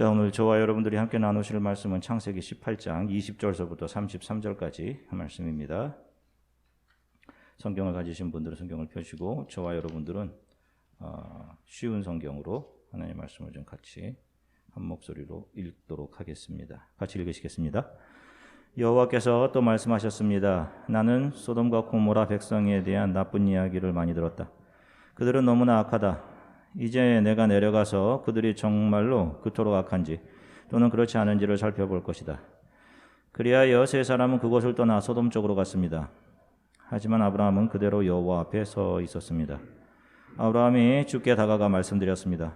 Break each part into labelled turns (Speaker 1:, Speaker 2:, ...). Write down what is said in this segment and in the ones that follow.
Speaker 1: 자, 오늘 저와 여러분들이 함께 나누실 말씀은 창세기 18장 20절서부터 33절까지 말씀입니다. 성경을 가지신 분들은 성경을 펴시고 저와 여러분들은 쉬운 성경으로 하나님의 말씀을 좀 같이 한 목소리로 읽도록 하겠습니다. 같이 읽으시겠습니다. 여호와께서 또 말씀하셨습니다. 나는 소돔과 고모라 백성에 대한 나쁜 이야기를 많이 들었다. 그들은 너무나 악하다. 이제 내가 내려가서 그들이 정말로 그토록 악한지 또는 그렇지 않은지를 살펴볼 것이다. 그리하여 세 사람은 그곳을 떠나 소돔 쪽으로 갔습니다. 하지만 아브라함은 그대로 여호와 앞에 서 있었습니다. 아브라함이 주께 다가가 말씀드렸습니다.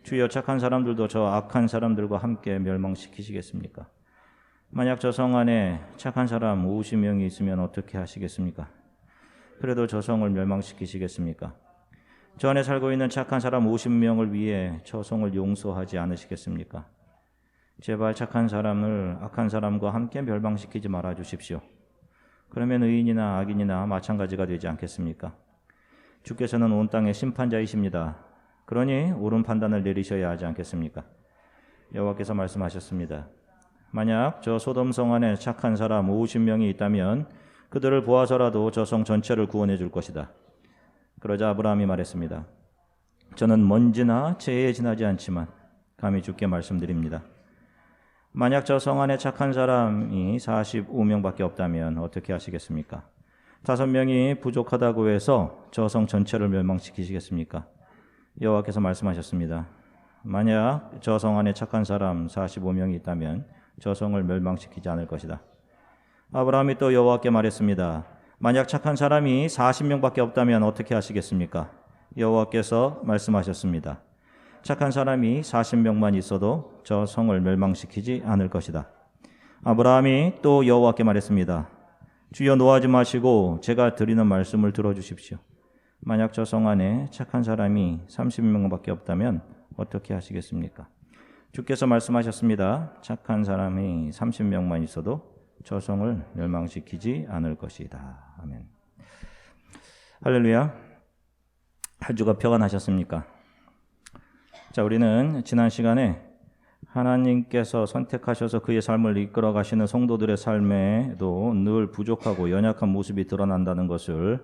Speaker 1: 주여, 착한 사람들도 저 악한 사람들과 함께 멸망시키시겠습니까? 만약 저 성 안에 착한 사람 50명이 있으면 어떻게 하시겠습니까? 그래도 저 성을 멸망시키시겠습니까? 저 안에 살고 있는 착한 사람 50명을 위해 저 성을 용서하지 않으시겠습니까? 제발 착한 사람을 악한 사람과 함께 멸망시키지 말아 주십시오. 그러면 의인이나 악인이나 마찬가지가 되지 않겠습니까? 주께서는 온 땅의 심판자이십니다. 그러니 옳은 판단을 내리셔야 하지 않겠습니까? 여호와께서 말씀하셨습니다. 만약 저 소돔 성 안에 착한 사람 50명이 있다면 그들을 보아서라도 저 성 전체를 구원해 줄 것이다. 그러자 아브라함이 말했습니다. 저는 먼지나 재에 지나지 않지만 감히 주께 말씀드립니다. 만약 저 성 안에 착한 사람이 45명밖에 없다면 어떻게 하시겠습니까? 5명이 부족하다고 해서 저 성 전체를 멸망시키시겠습니까? 여호와께서 말씀하셨습니다. 만약 저 성 안에 착한 사람 45명이 있다면 저 성을 멸망시키지 않을 것이다. 아브라함이 또 여호와께 말했습니다. 만약 착한 사람이 40명밖에 없다면 어떻게 하시겠습니까? 여호와께서 말씀하셨습니다. 착한 사람이 40명만 있어도 저 성을 멸망시키지 않을 것이다. 아브라함이 또 여호와께 말했습니다. 주여, 노하지 마시고 제가 드리는 말씀을 들어주십시오. 만약 저 성 안에 착한 사람이 30명밖에 없다면 어떻게 하시겠습니까? 주께서 말씀하셨습니다. 착한 사람이 30명만 있어도 저 성을 멸망시키지 않을 것이다. 아멘. 할렐루야. 한 주가 평안하셨습니까? 자, 우리는 지난 시간에 하나님께서 선택하셔서 그의 삶을 이끌어 가시는 성도들의 삶에도 늘 부족하고 연약한 모습이 드러난다는 것을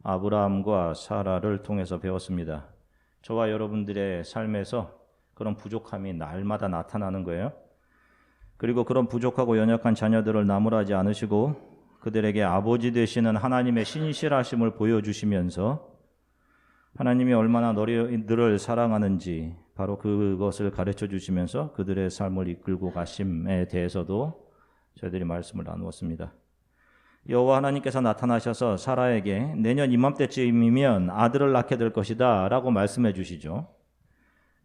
Speaker 1: 아브라함과 사라를 통해서 배웠습니다. 저와 여러분들의 삶에서 그런 부족함이 날마다 나타나는 거예요. 그리고 그런 부족하고 연약한 자녀들을 나무라지 않으시고 그들에게 아버지 되시는 하나님의 신실하심을 보여주시면서 하나님이 얼마나 너희들을 사랑하는지 바로 그것을 가르쳐 주시면서 그들의 삶을 이끌고 가심에 대해서도 저희들이 말씀을 나누었습니다. 여호와 하나님께서 나타나셔서 사라에게 내년 이맘때쯤이면 아들을 낳게 될 것이다 라고 말씀해 주시죠.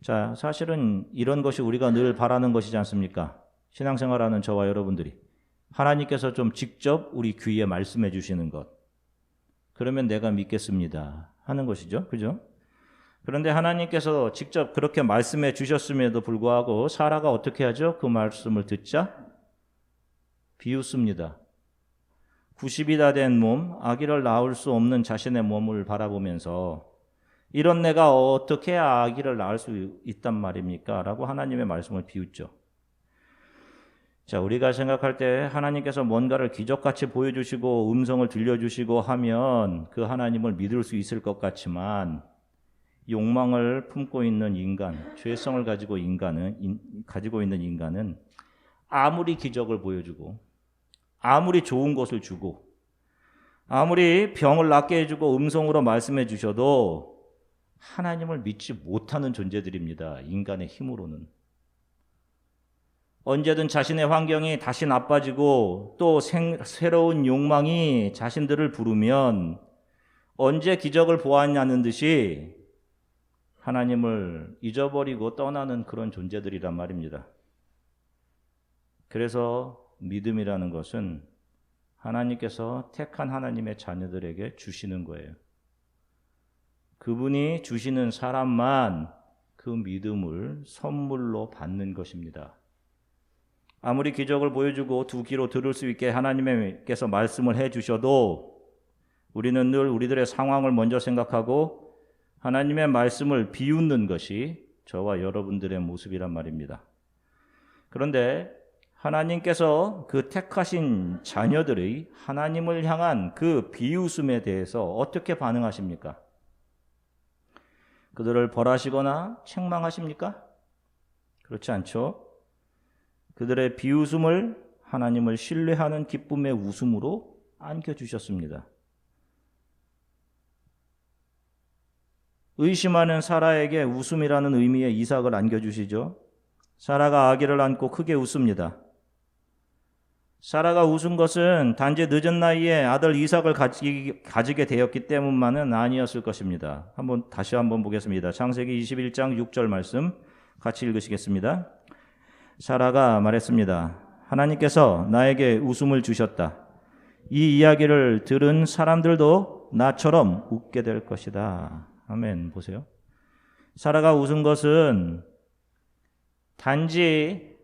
Speaker 1: 자, 사실은 이런 것이 우리가 늘 바라는 것이지 않습니까? 신앙생활하는 저와 여러분들이 하나님께서 좀 직접 우리 귀에 말씀해 주시는 것, 그러면 내가 믿겠습니다 하는 것이죠. 그죠? 그런데 하나님께서 직접 그렇게 말씀해 주셨음에도 불구하고 사라가 어떻게 하죠? 그 말씀을 듣자 비웃습니다. 90이 다 된 몸, 아기를 낳을 수 없는 자신의 몸을 바라보면서 이런 내가 어떻게 아기를 낳을 수 있단 말입니까? 라고 하나님의 말씀을 비웃죠. 자, 우리가 생각할 때 하나님께서 뭔가를 기적같이 보여주시고 음성을 들려주시고 하면 그 하나님을 믿을 수 있을 것 같지만 욕망을 품고 있는 인간, 죄성을 가지고 있는 인간은 아무리 기적을 보여주고 아무리 좋은 것을 주고 아무리 병을 낫게 해주고 음성으로 말씀해 주셔도 하나님을 믿지 못하는 존재들입니다. 인간의 힘으로는. 언제든 자신의 환경이 다시 나빠지고 또 새로운 욕망이 자신들을 부르면 언제 기적을 보았냐는 듯이 하나님을 잊어버리고 떠나는 그런 존재들이란 말입니다. 그래서 믿음이라는 것은 하나님께서 택한 하나님의 자녀들에게 주시는 거예요. 그분이 주시는 사람만 그 믿음을 선물로 받는 것입니다. 아무리 기적을 보여주고 두 귀로 들을 수 있게 하나님께서 말씀을 해주셔도 우리는 늘 우리들의 상황을 먼저 생각하고 하나님의 말씀을 비웃는 것이 저와 여러분들의 모습이란 말입니다. 그런데 하나님께서 그 택하신 자녀들의 하나님을 향한 그 비웃음에 대해서 어떻게 반응하십니까? 그들을 벌하시거나 책망하십니까? 그렇지 않죠. 그들의 비웃음을 하나님을 신뢰하는 기쁨의 웃음으로 안겨주셨습니다. 의심하는 사라에게 웃음이라는 의미의 이삭을 안겨주시죠. 사라가 아기를 안고 크게 웃습니다. 사라가 웃은 것은 단지 늦은 나이에 아들 이삭을 가지게 되었기 때문만은 아니었을 것입니다. 다시 한번 보겠습니다. 창세기 21장 6절 말씀 같이 읽으시겠습니다. 사라가 말했습니다. 하나님께서 나에게 웃음을 주셨다. 이 이야기를 들은 사람들도 나처럼 웃게 될 것이다. 아멘. 보세요. 사라가 웃은 것은 단지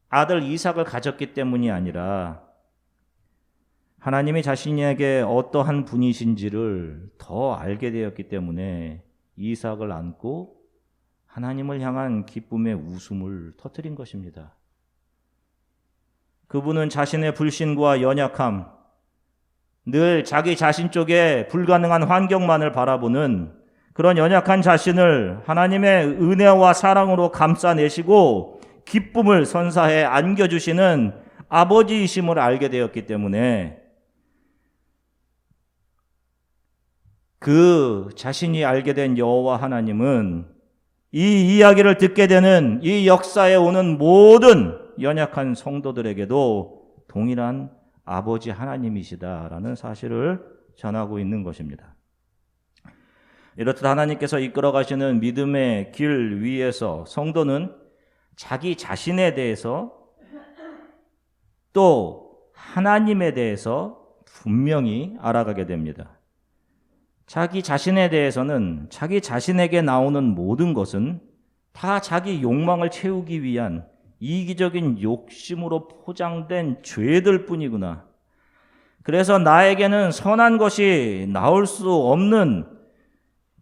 Speaker 1: 아들 이삭을 가졌기 때문이 아니라 하나님이 자신에게 어떠한 분이신지를 더 알게 되었기 때문에 이삭을 안고 하나님을 향한 기쁨의 웃음을 터뜨린 것입니다. 그분은 자신의 불신과 연약함, 늘 자기 자신 쪽에 불가능한 환경만을 바라보는 그런 연약한 자신을 하나님의 은혜와 사랑으로 감싸내시고 기쁨을 선사해 안겨주시는 아버지이심을 알게 되었기 때문에 그 자신이 알게 된 여호와 하나님은 이 이야기를 듣게 되는 이 역사에 오는 모든 연약한 성도들에게도 동일한 아버지 하나님이시다라는 사실을 전하고 있는 것입니다. 이렇듯 하나님께서 이끌어 가시는 믿음의 길 위에서 성도는 자기 자신에 대해서 또 하나님에 대해서 분명히 알아가게 됩니다. 자기 자신에 대해서는 자기 자신에게 나오는 모든 것은 다 자기 욕망을 채우기 위한 이기적인 욕심으로 포장된 죄들 뿐이구나. 그래서 나에게는 선한 것이 나올 수 없는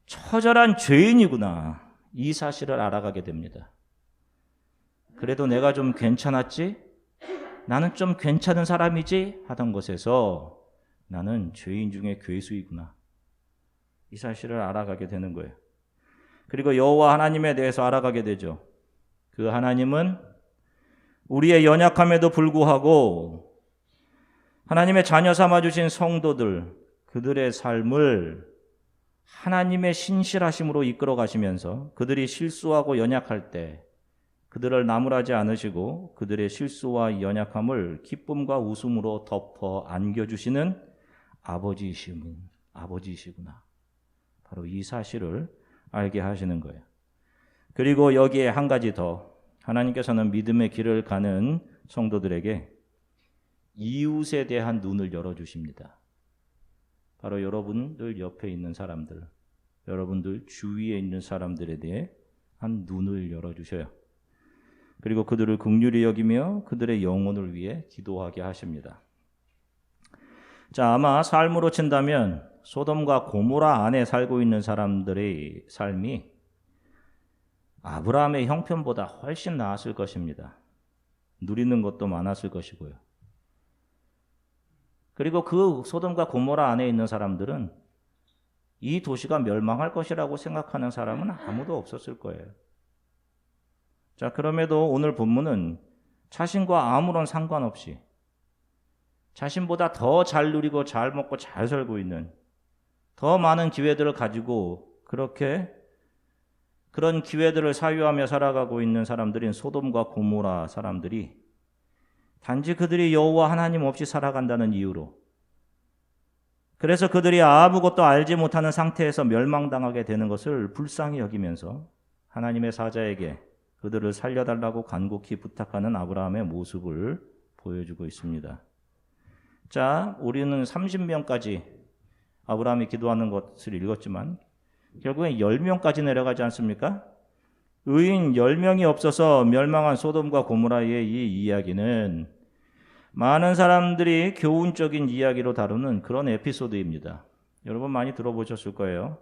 Speaker 1: 처절한 죄인이구나. 이 사실을 알아가게 됩니다. 그래도 내가 좀 괜찮았지? 나는 좀 괜찮은 사람이지? 하던 것에서 나는 죄인 중에 괴수이구나. 이 사실을 알아가게 되는 거예요. 그리고 여호와 하나님에 대해서 알아가게 되죠. 그 하나님은 우리의 연약함에도 불구하고 하나님의 자녀 삼아주신 성도들, 그들의 삶을 하나님의 신실하심으로 이끌어 가시면서 그들이 실수하고 연약할 때 그들을 나무라지 않으시고 그들의 실수와 연약함을 기쁨과 웃음으로 덮어 안겨주시는 아버지이시구나. 바로 이 사실을 알게 하시는 거예요. 그리고 여기에 한 가지 더, 하나님께서는 믿음의 길을 가는 성도들에게 이웃에 대한 눈을 열어주십니다. 바로 여러분들 옆에 있는 사람들, 여러분들 주위에 있는 사람들에 대해 한 눈을 열어주셔요. 그리고 그들을 긍휼히 여기며 그들의 영혼을 위해 기도하게 하십니다. 자, 아마 삶으로 친다면 소돔과 고모라 안에 살고 있는 사람들의 삶이 아브라함의 형편보다 훨씬 나았을 것입니다. 누리는 것도 많았을 것이고요. 그리고 그 소돔과 고모라 안에 있는 사람들은 이 도시가 멸망할 것이라고 생각하는 사람은 아무도 없었을 거예요. 자, 그럼에도 오늘 본문은 자신과 아무런 상관없이 자신보다 더 잘 누리고 잘 먹고 잘 살고 있는 더 많은 기회들을 가지고 그런 기회들을 사유하며 살아가고 있는 사람들인 소돔과 고모라 사람들이 단지 그들이 여호와 하나님 없이 살아간다는 이유로, 그래서 그들이 아무것도 알지 못하는 상태에서 멸망당하게 되는 것을 불쌍히 여기면서 하나님의 사자에게 그들을 살려달라고 간곡히 부탁하는 아브라함의 모습을 보여주고 있습니다. 자, 우리는 30명까지 아브라함이 기도하는 것을 읽었지만 결국엔 10명까지 내려가지 않습니까? 의인 10명이 없어서 멸망한 소돔과 고모라의 이 이야기는 많은 사람들이 교훈적인 이야기로 다루는 그런 에피소드입니다. 여러분 많이 들어보셨을 거예요.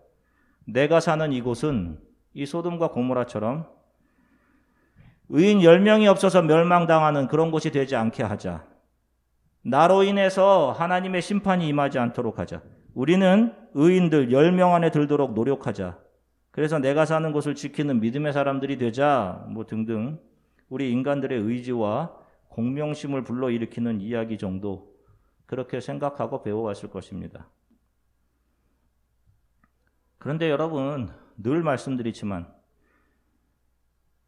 Speaker 1: 내가 사는 이곳은 이 소돔과 고모라처럼 의인 10명이 없어서 멸망당하는 그런 곳이 되지 않게 하자. 나로 인해서 하나님의 심판이 임하지 않도록 하자. 우리는 의인들 10명 안에 들도록 노력하자. 그래서 내가 사는 곳을 지키는 믿음의 사람들이 되자. 뭐 등등 우리 인간들의 의지와 공명심을 불러일으키는 이야기 정도 그렇게 생각하고 배워왔을 것입니다. 그런데 여러분 늘 말씀드리지만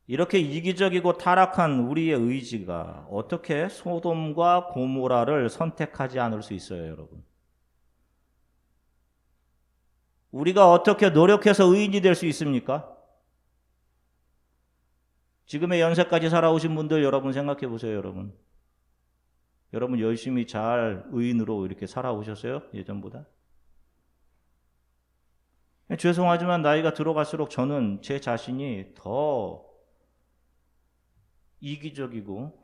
Speaker 1: 이렇게 이기적이고 타락한 우리의 의지가 어떻게 소돔과 고모라를 선택하지 않을 수 있어요, 여러분? 우리가 어떻게 노력해서 의인이 될 수 있습니까? 지금의 연세까지 살아오신 분들 여러분 생각해 보세요, 여러분. 여러분 열심히 잘 의인으로 이렇게 살아오셨어요? 예전보다? 죄송하지만 나이가 들어갈수록 저는 제 자신이 더 이기적이고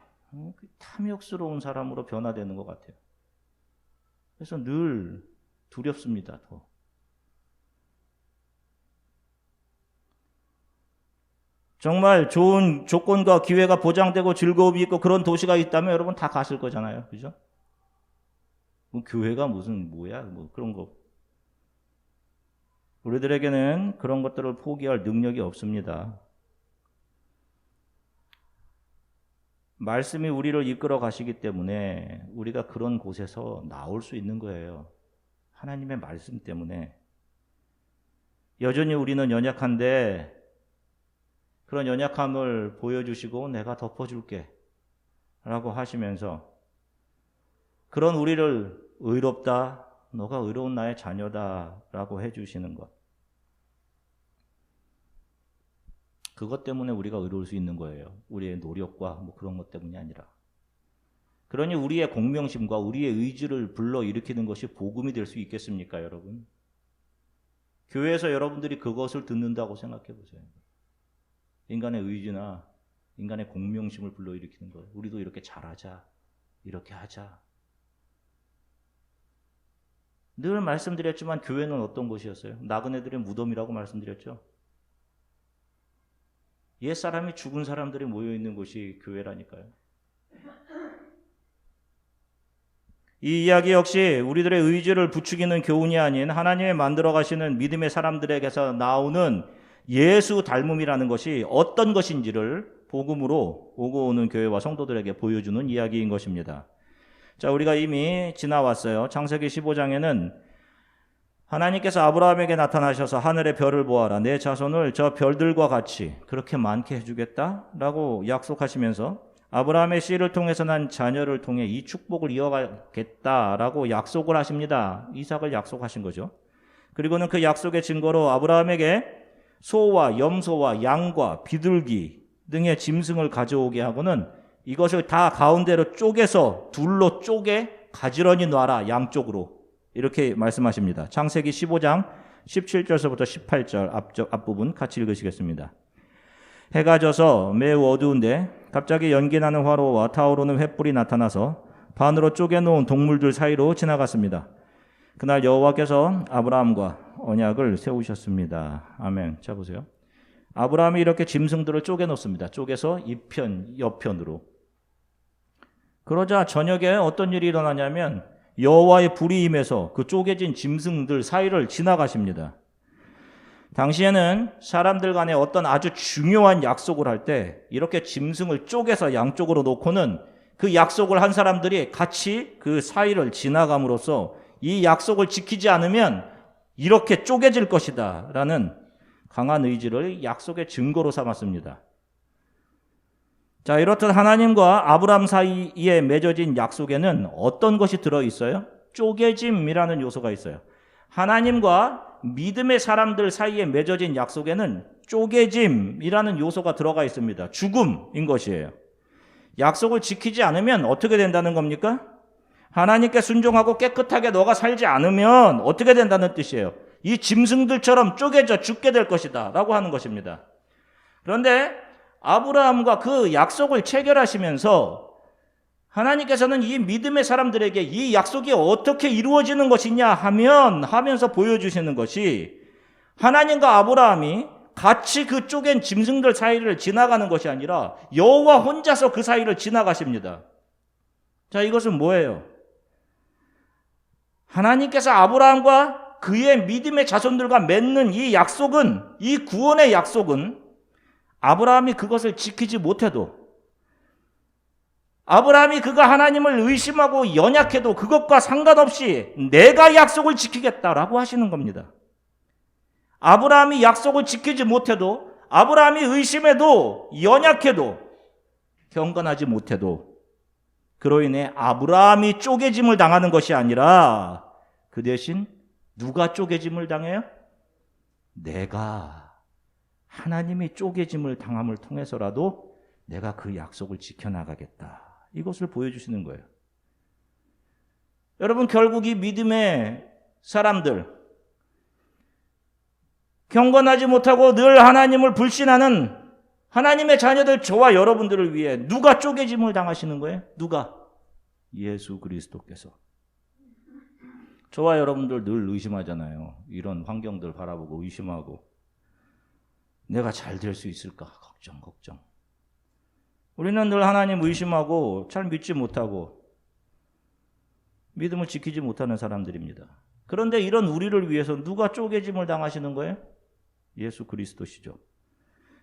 Speaker 1: 탐욕스러운 사람으로 변화되는 것 같아요. 그래서 늘 두렵습니다. 더. 정말 좋은 조건과 기회가 보장되고 즐거움이 있고 그런 도시가 있다면 여러분 다 가실 거잖아요. 그죠? 뭐 교회가 무슨 뭐야? 뭐 그런 거. 우리들에게는 그런 것들을 포기할 능력이 없습니다. 말씀이 우리를 이끌어 가시기 때문에 우리가 그런 곳에서 나올 수 있는 거예요. 하나님의 말씀 때문에. 여전히 우리는 연약한데 그런 연약함을 보여주시고 내가 덮어줄게 라고 하시면서 그런 우리를 의롭다, 너가 의로운 나의 자녀다 라고 해주시는 것. 그것 때문에 우리가 의로울 수 있는 거예요. 우리의 노력과 뭐 그런 것 때문이 아니라. 그러니 우리의 공명심과 우리의 의지를 불러일으키는 것이 복음이 될 수 있겠습니까, 여러분? 교회에서 여러분들이 그것을 듣는다고 생각해 보세요. 인간의 의지나 인간의 공명심을 불러일으키는 거예요. 우리도 이렇게 잘하자, 이렇게 하자. 늘 말씀드렸지만 교회는 어떤 곳이었어요? 나그네들의 무덤이라고 말씀드렸죠. 옛사람이 죽은 사람들이 모여있는 곳이 교회라니까요. 이 이야기 역시 우리들의 의지를 부추기는 교훈이 아닌 하나님의 만들어 가시는 믿음의 사람들에게서 나오는 예수 닮음이라는 것이 어떤 것인지를 복음으로 오고 오는 교회와 성도들에게 보여주는 이야기인 것입니다. 자, 우리가 이미 지나왔어요. 창세기 15장에는 하나님께서 아브라함에게 나타나셔서 하늘의 별을 보아라. 내 자손을 저 별들과 같이 그렇게 많게 해주겠다라고 약속하시면서 아브라함의 씨를 통해서 난 자녀를 통해 이 축복을 이어가겠다라고 약속을 하십니다. 이삭을 약속하신 거죠. 그리고는 그 약속의 증거로 아브라함에게 소와 염소와 양과 비둘기 등의 짐승을 가져오게 하고는 이것을 다 가운데로 쪼개서 둘로 쪼개 가지런히 놔라. 양쪽으로. 이렇게 말씀하십니다. 창세기 15장 17절서부터 18절 앞부분 같이 읽으시겠습니다. 해가 져서 매우 어두운데 갑자기 연기나는 화로와 타오르는 횃불이 나타나서 반으로 쪼개놓은 동물들 사이로 지나갔습니다. 그날 여호와께서 아브라함과 언약을 세우셨습니다. 아멘. 자 보세요. 아브라함이 이렇게 짐승들을 쪼개놓습니다. 쪼개서 이편, 옆편으로. 그러자 저녁에 어떤 일이 일어나냐면 여호와의 불이 임해서 그 쪼개진 짐승들 사이를 지나가십니다. 당시에는 사람들 간에 어떤 아주 중요한 약속을 할 때 이렇게 짐승을 쪼개서 양쪽으로 놓고는 그 약속을 한 사람들이 같이 그 사이를 지나감으로써 이 약속을 지키지 않으면 이렇게 쪼개질 것이다 라는 강한 의지를 약속의 증거로 삼았습니다. 자, 이렇듯 하나님과 아브라함 사이에 맺어진 약속에는 어떤 것이 들어있어요? 쪼개짐이라는 요소가 있어요. 하나님과 믿음의 사람들 사이에 맺어진 약속에는 쪼개짐이라는 요소가 들어가 있습니다. 죽음인 것이에요. 약속을 지키지 않으면 어떻게 된다는 겁니까? 하나님께 순종하고 깨끗하게 너가 살지 않으면 어떻게 된다는 뜻이에요. 이 짐승들처럼 쪼개져 죽게 될 것이다 라고 하는 것입니다. 그런데 아브라함과 그 약속을 체결하시면서 하나님께서는 이 믿음의 사람들에게 이 약속이 어떻게 이루어지는 것이냐 하면서 보여주시는 것이 하나님과 아브라함이 같이 그 쪼갠 짐승들 사이를 지나가는 것이 아니라 여호와 혼자서 그 사이를 지나가십니다. 자, 이것은 뭐예요? 하나님께서 아브라함과 그의 믿음의 자손들과 맺는 이 약속은, 이 구원의 약속은 아브라함이 그것을 지키지 못해도, 아브라함이 그가 하나님을 의심하고 연약해도 그것과 상관없이 내가 약속을 지키겠다라고 하시는 겁니다. 아브라함이 약속을 지키지 못해도, 아브라함이 의심해도 연약해도 경건하지 못해도 그로 인해 아브라함이 쪼개짐을 당하는 것이 아니라 그 대신 누가 쪼개짐을 당해요? 내가. 하나님이 쪼개짐을 당함을 통해서라도 내가 그 약속을 지켜나가겠다. 이것을 보여주시는 거예요. 여러분, 결국 이 믿음의 사람들, 경건하지 못하고 늘 하나님을 불신하는 하나님의 자녀들, 저와 여러분들을 위해 누가 쪼개짐을 당하시는 거예요? 누가? 예수 그리스도께서. 저와 여러분들 늘 의심하잖아요. 이런 환경들 바라보고 의심하고, 내가 잘 될 수 있을까? 걱정. 우리는 늘 하나님 의심하고 잘 믿지 못하고 믿음을 지키지 못하는 사람들입니다. 그런데 이런 우리를 위해서 누가 쪼개짐을 당하시는 거예요? 예수 그리스도시죠.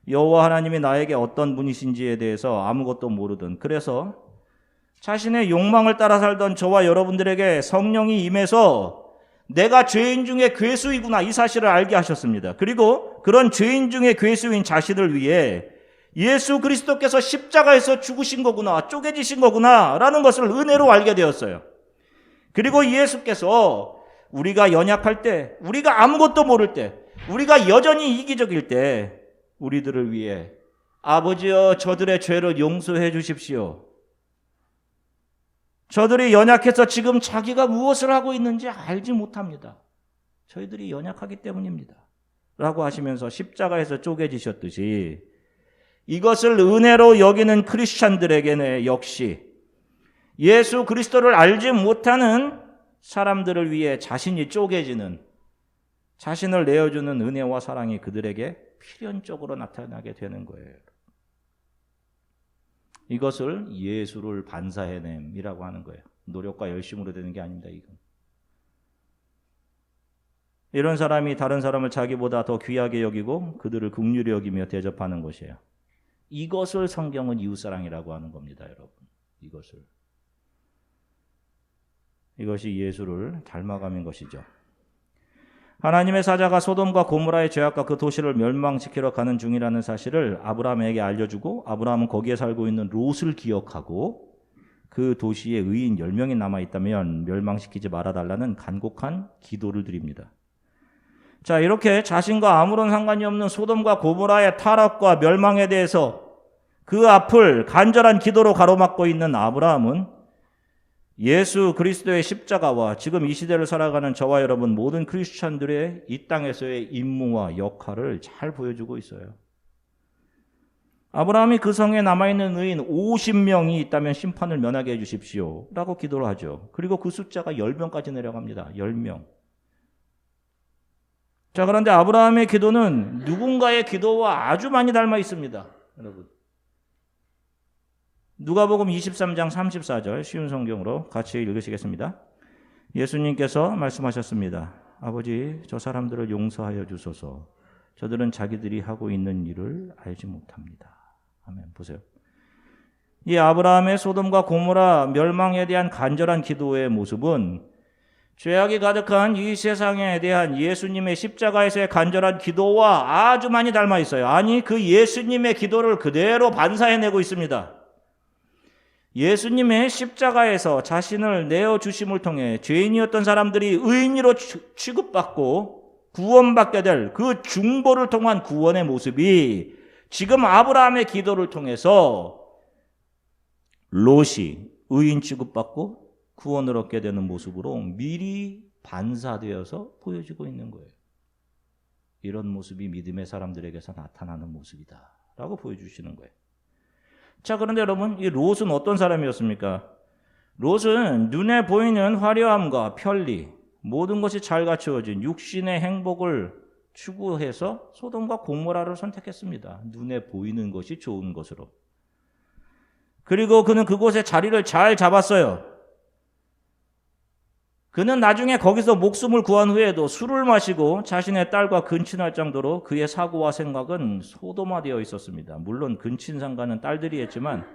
Speaker 1: 여호와 하나님이 나에게 어떤 분이신지에 대해서 아무것도 모르던, 그래서 자신의 욕망을 따라 살던 저와 여러분들에게 성령이 임해서 내가 죄인 중에 괴수이구나, 이 사실을 알게 하셨습니다. 그리고 그런 죄인 중에 괴수인 자신을 위해 예수 그리스도께서 십자가에서 죽으신 거구나, 쪼개지신 거구나 라는 것을 은혜로 알게 되었어요. 그리고 예수께서 우리가 연약할 때, 우리가 아무것도 모를 때, 우리가 여전히 이기적일 때 우리들을 위해 아버지여 저들의 죄를 용서해 주십시오. 저들이 연약해서 지금 자기가 무엇을 하고 있는지 알지 못합니다. 저희들이 연약하기 때문입니다. 라고 하시면서 십자가에서 쪼개지셨듯이 이것을 은혜로 여기는 크리스찬들에게는 역시 예수 그리스도를 알지 못하는 사람들을 위해 자신이 쪼개지는, 자신을 내어주는 은혜와 사랑이 그들에게 필연적으로 나타나게 되는 거예요. 이것을 예수를 반사해냄이라고 하는 거예요. 노력과 열심으로 되는 게 아닙니다. 이건. 이런 사람이 다른 사람을 자기보다 더 귀하게 여기고 그들을 긍휼히 여기며 대접하는 것이에요. 이것을 성경은 이웃사랑이라고 하는 겁니다, 여러분. 이것이 예수를 닮아가는 것이죠. 하나님의 사자가 소돔과 고모라의 죄악과 그 도시를 멸망시키러 가는 중이라는 사실을 아브라함에게 알려주고, 아브라함은 거기에 살고 있는 롯을 기억하고 그 도시에 의인 10명이 남아있다면 멸망시키지 말아달라는 간곡한 기도를 드립니다. 자, 이렇게 자신과 아무런 상관이 없는 소돔과 고모라의 타락과 멸망에 대해서 그 앞을 간절한 기도로 가로막고 있는 아브라함은 예수 그리스도의 십자가와 지금 이 시대를 살아가는 저와 여러분 모든 크리스찬들의 이 땅에서의 임무와 역할을 잘 보여주고 있어요. 아브라함이 그 성에 남아있는 의인 50명이 있다면 심판을 면하게 해주십시오 라고 기도를 하죠. 그리고 그 숫자가 10명까지 내려갑니다. 10명. 자, 그런데 아브라함의 기도는 누군가의 기도와 아주 많이 닮아 있습니다, 여러분. 누가복음 23장 34절 쉬운 성경으로 같이 읽으시겠습니다. 예수님께서 말씀하셨습니다. 아버지, 저 사람들을 용서하여 주소서. 저들은 자기들이 하고 있는 일을 알지 못합니다. 아멘. 보세요. 이 아브라함의 소돔과 고모라 멸망에 대한 간절한 기도의 모습은 죄악이 가득한 이 세상에 대한 예수님의 십자가에서의 간절한 기도와 아주 많이 닮아 있어요. 아니, 그 예수님의 기도를 그대로 반사해내고 있습니다. 예수님의 십자가에서 자신을 내어주심을 통해 죄인이었던 사람들이 의인으로 취급받고 구원받게 될 그 중보를 통한 구원의 모습이 지금 아브라함의 기도를 통해서 롯이 의인 취급받고 구원을 얻게 되는 모습으로 미리 반사되어서 보여지고 있는 거예요. 이런 모습이 믿음의 사람들에게서 나타나는 모습이다 라고 보여주시는 거예요. 자, 그런데 여러분, 이 롯은 어떤 사람이었습니까? 롯은 눈에 보이는 화려함과 편리, 모든 것이 잘 갖추어진 육신의 행복을 추구해서 소돔과 고모라를 선택했습니다. 눈에 보이는 것이 좋은 것으로. 그리고 그는 그곳에 자리를 잘 잡았어요. 그는 나중에 거기서 목숨을 구한 후에도 술을 마시고 자신의 딸과 근친할 정도로 그의 사고와 생각은 소돔화되어 있었습니다. 물론 근친상가는 딸들이 했지만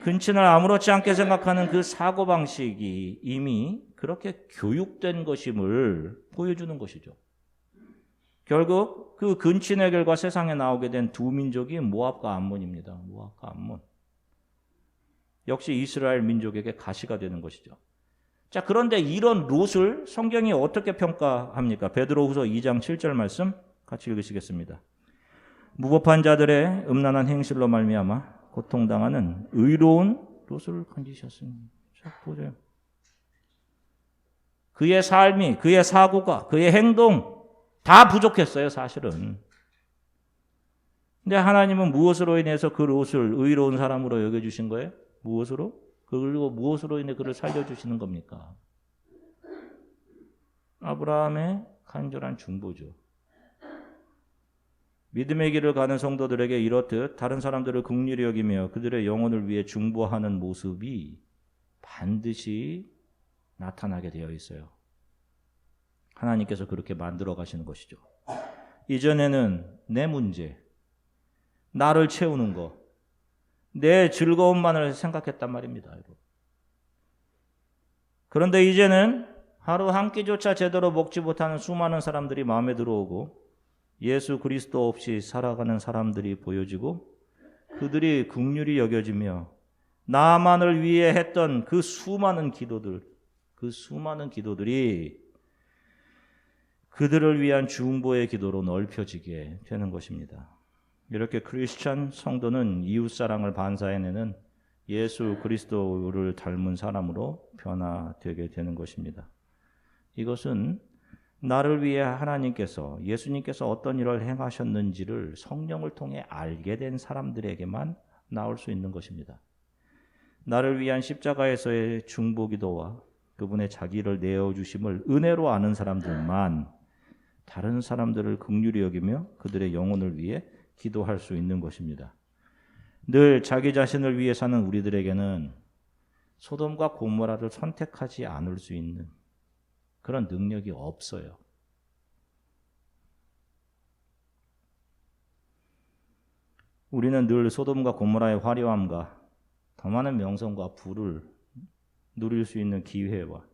Speaker 1: 근친을 아무렇지 않게 생각하는 그 사고방식이 이미 그렇게 교육된 것임을 보여주는 것이죠. 결국 그 근친의 결과 세상에 나오게 된 두 민족이 모압과 암몬입니다. 모압과 암몬. 역시 이스라엘 민족에게 가시가 되는 것이죠. 자, 그런데 이런 롯을 성경이 어떻게 평가합니까? 베드로후서 2장 7절 말씀 같이 읽으시겠습니다. 무법한 자들의 음란한 행실로 말미암아 고통당하는 의로운 롯을 건지셨습니다. 자, 보세요. 그의 삶이, 그의 사고가, 그의 행동 다 부족했어요, 사실은. 근데 하나님은 무엇으로 인해서 그 롯을 의로운 사람으로 여겨주신 거예요? 무엇으로? 그리고 무엇으로 인해 그를 살려주시는 겁니까? 아브라함의 간절한 중보죠. 믿음의 길을 가는 성도들에게 이렇듯 다른 사람들을 긍휼히 여기며 그들의 영혼을 위해 중보하는 모습이 반드시 나타나게 되어 있어요. 하나님께서 그렇게 만들어 가시는 것이죠. 이전에는 내 문제, 나를 채우는 것, 내 즐거움만을 생각했단 말입니다. 그런데 이제는 하루 한 끼조차 제대로 먹지 못하는 수많은 사람들이 마음에 들어오고 예수 그리스도 없이 살아가는 사람들이 보여지고 그들이 긍휼히 여겨지며 나만을 위해 했던 그 수많은 기도들이 그들을 위한 중보의 기도로 넓혀지게 되는 것입니다. 이렇게 크리스찬 성도는 이웃사랑을 반사해내는 예수 그리스도를 닮은 사람으로 변화되게 되는 것입니다. 이것은 나를 위해 하나님께서, 예수님께서 어떤 일을 행하셨는지를 성령을 통해 알게 된 사람들에게만 나올 수 있는 것입니다. 나를 위한 십자가에서의 중보기도와 그분의 자기를 내어주심을 은혜로 아는 사람들만 다른 사람들을 긍휼히 여기며 그들의 영혼을 위해 기도할 수 있는 것입니다. 늘 자기 자신을 위해 사는 우리들에게는 소돔과 고모라를 선택하지 않을 수 있는 그런 능력이 없어요. 우리는 늘 소돔과 고모라의 화려함과 더 많은 명성과 부를 누릴 수 있는 기회와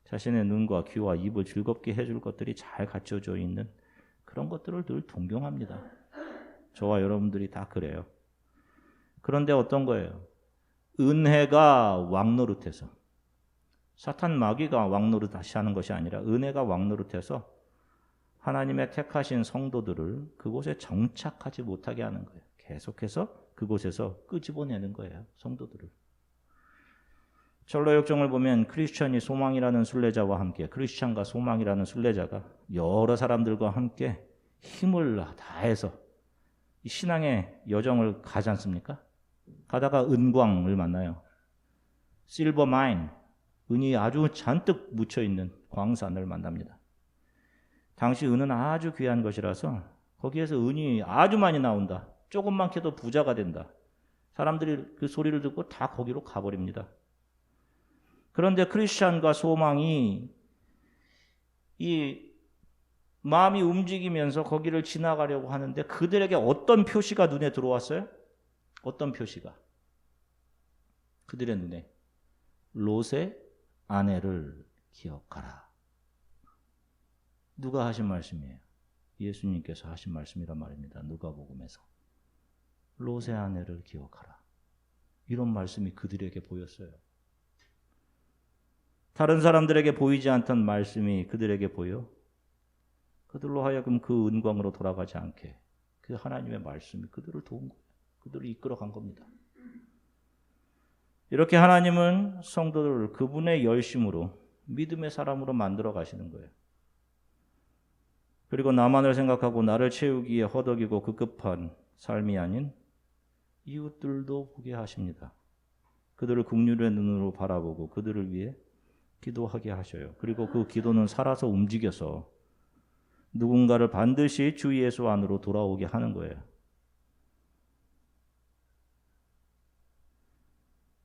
Speaker 1: 자신의 눈과 귀와 입을 즐겁게 해줄 것들이 잘 갖춰져 있는 그런 것들을 늘 동경합니다. 저와 여러분들이 다 그래요. 그런데 어떤 거예요? 은혜가 왕노릇해서, 사탄 마귀가 왕노릇 다시 하는 것이 아니라 은혜가 왕노릇해서 하나님의 택하신 성도들을 그곳에 정착하지 못하게 하는 거예요. 계속해서 그곳에서 끄집어내는 거예요. 성도들을. 철로 역정을 보면 크리스천이 소망이라는 순례자와 함께, 크리스천과 소망이라는 순례자가 여러 사람들과 함께 힘을 다해서 이 신앙의 여정을 가지 않습니까? 가다가 은광을 만나요. 실버 마인, 은이 아주 잔뜩 묻혀있는 광산을 만납니다. 당시 은은 아주 귀한 것이라서 거기에서 은이 아주 많이 나온다. 조금만 캐도 부자가 된다. 사람들이 그 소리를 듣고 다 거기로 가버립니다. 그런데 크리스찬과 소망이 이 마음이 움직이면서 거기를 지나가려고 하는데 그들에게 어떤 표시가 눈에 들어왔어요? 어떤 표시가? 그들의 눈에 롯의 아내를 기억하라. 누가 하신 말씀이에요? 예수님께서 하신 말씀이란 말입니다. 누가복음에서. 롯의 아내를 기억하라. 이런 말씀이 그들에게 보였어요. 다른 사람들에게 보이지 않던 말씀이 그들에게 보여 그들로 하여금 그 은광으로 돌아가지 않게 그 하나님의 말씀이 그들을 도운 거예요. 그들을 이끌어간 겁니다. 이렇게 하나님은 성도들을 그분의 열심으로 믿음의 사람으로 만들어 가시는 거예요. 그리고 나만을 생각하고 나를 채우기에 허덕이고 급급한 삶이 아닌 이웃들도 보게 하십니다. 그들을 긍휼의 눈으로 바라보고 그들을 위해 기도하게 하셔요. 그리고 그 기도는 살아서 움직여서 누군가를 반드시 주 예수 안으로 돌아오게 하는 거예요.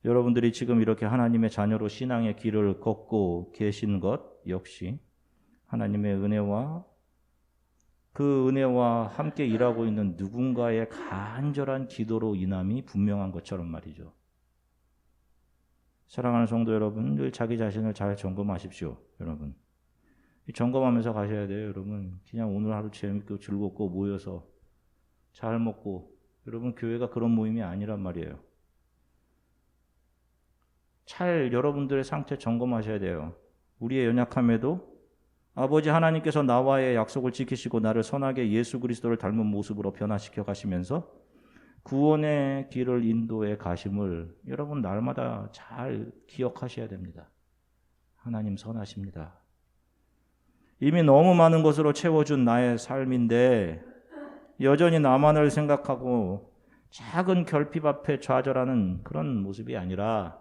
Speaker 1: 여러분들이 지금 이렇게 하나님의 자녀로 신앙의 길을 걷고 계신 것 역시 하나님의 은혜와 그 은혜와 함께 일하고 있는 누군가의 간절한 기도로 인함이 분명한 것처럼 말이죠. 사랑하는 성도 여러분, 늘 자기 자신을 잘 점검하십시오. 여러분, 점검하면서 가셔야 돼요. 여러분, 그냥 오늘 하루 재밌고 즐겁고 모여서 잘 먹고, 여러분 교회가 그런 모임이 아니란 말이에요. 잘 여러분들의 상태 점검하셔야 돼요. 우리의 연약함에도 아버지 하나님께서 나와의 약속을 지키시고 나를 선하게 예수 그리스도를 닮은 모습으로 변화시켜 가시면서 구원의 길을 인도해 가심을 여러분 날마다 잘 기억하셔야 됩니다. 하나님 선하십니다. 이미 너무 많은 것으로 채워준 나의 삶인데 여전히 나만을 생각하고 작은 결핍 앞에 좌절하는 그런 모습이 아니라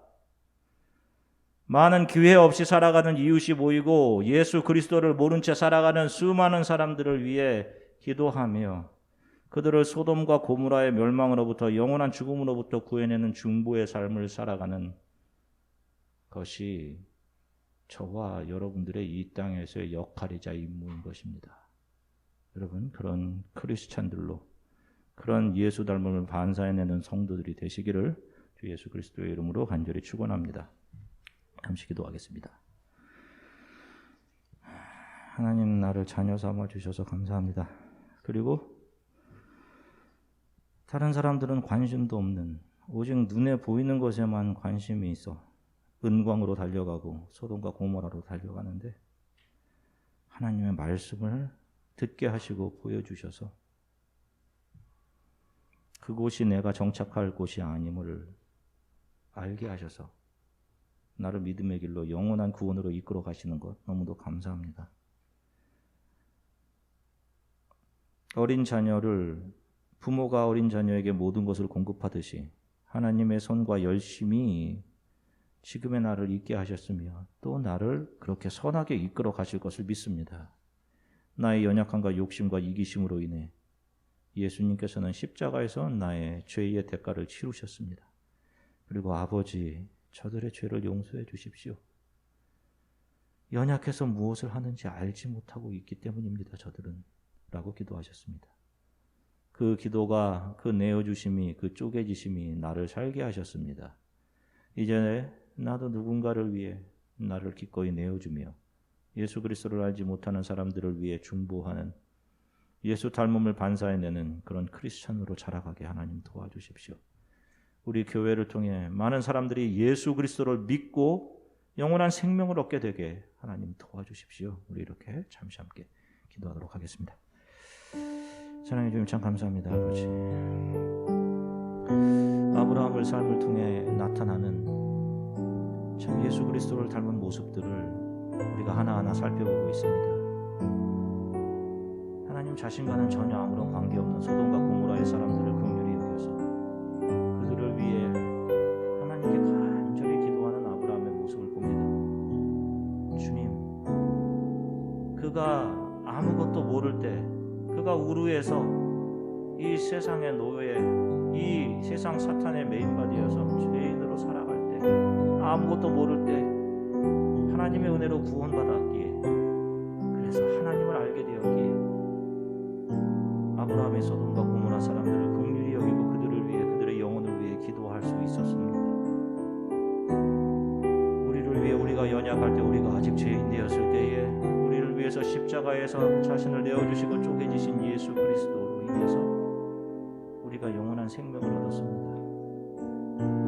Speaker 1: 많은 기회 없이 살아가는 이웃이 모이고 예수 그리스도를 모른 채 살아가는 수많은 사람들을 위해 기도하며 그들을 소돔과 고모라의 멸망으로부터 영원한 죽음으로부터 구해내는 중보의 삶을 살아가는 것이 저와 여러분들의 이 땅에서의 역할이자 임무인 것입니다. 여러분, 그런 크리스찬들로 그런 예수 닮음을 반사해내는 성도들이 되시기를 주 예수 그리스도의 이름으로 간절히 축원합니다. 잠시 기도하겠습니다. 하나님, 나를 자녀 삼아 주셔서 감사합니다. 그리고 다른 사람들은 관심도 없는 오직 눈에 보이는 것에만 관심이 있어 은광으로 달려가고 소돔과 고모라로 달려가는데 하나님의 말씀을 듣게 하시고 보여주셔서 그곳이 내가 정착할 곳이 아님을 알게 하셔서 나를 믿음의 길로 영원한 구원으로 이끌어 가시는 것 너무도 감사합니다. 어린 자녀를 부모가 어린 자녀에게 모든 것을 공급하듯이 하나님의 손과 열심히 지금의 나를 있게 하셨으며 또 나를 그렇게 선하게 이끌어 가실 것을 믿습니다. 나의 연약함과 욕심과 이기심으로 인해 예수님께서는 십자가에서 나의 죄의 대가를 치르셨습니다. 그리고 아버지, 저들의 죄를 용서해 주십시오. 연약해서 무엇을 하는지 알지 못하고 있기 때문입니다. 저들은 라고 기도하셨습니다. 그 기도가, 그 내어주심이, 그 쪼개지심이 나를 살게 하셨습니다. 이제 나도 누군가를 위해 나를 기꺼이 내어주며 예수 그리스도를 알지 못하는 사람들을 위해 중보하는 예수 닮음을 반사해내는 그런 크리스찬으로 자라가게 하나님 도와주십시오. 우리 교회를 통해 많은 사람들이 예수 그리스도를 믿고 영원한 생명을 얻게 되게 하나님 도와주십시오. 우리 이렇게 잠시 함께 기도하도록 하겠습니다. 사랑해 주님 참 감사합니다. 아버지, 아브라함의 삶을 통해 나타나는 참 예수 그리스도를 닮은 모습들을 우리가 하나하나 살펴보고 있습니다. 하나님 자신과는 전혀 아무런 관계없는 소돔과 고모라의 사람들을 긍휼히 여겨서 그들을 위해 하나님께 간절히 기도하는 아브라함의 모습을 봅니다. 주님, 그가 아무것도 모를 때, 그가 우르에서 이 세상의 노예, 이 세상 사탄의 메인바디여서 죄인으로 살아갈 때, 아무것도 모를 때 하나님의 은혜로 구원받았기에, 그래서 하나님을 알게 되었기에 아브라함의 소돔과 고모라 사람들을 긍휼히 여기고 그들을 위해, 그들의 영혼을 위해 기도할 수 있었습니다. 우리를 위해, 우리가 연약할 때, 우리가 아직 죄인 되었을 때에 우리를 위해서 십자가에서 자신을 내어주시고 쪼개지신 예수 그리스도로 인해서 우리가 영원한 생명을 얻었습니다.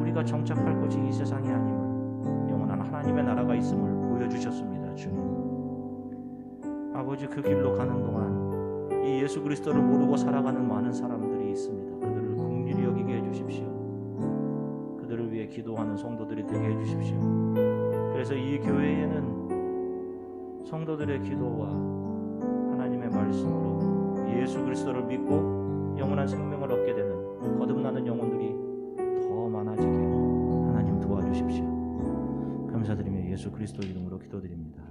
Speaker 1: 우리가 정착할 곳이 이 세상이 아님을, 영원한 하나님의 나라가 있음을 보여주셨습니다. 주님, 아버지, 그 길로 가는 동안 이 예수 그리스도를 모르고 살아가는 많은 사람들이 있습니다. 그들을 긍휼히 여기게 해주십시오. 그들을 위해 기도하는 성도들이 되게 해주십시오. 그래서 이 교회에는 성도들의 기도와 하나님의 말씀으로 예수 그리스도를 믿고 영원한 생명을 얻게 되는 거듭나는 영혼들이 더 많아지게 하나님 도와주십시오. 감사드리며 예수 그리스도 이름으로 기도드립니다.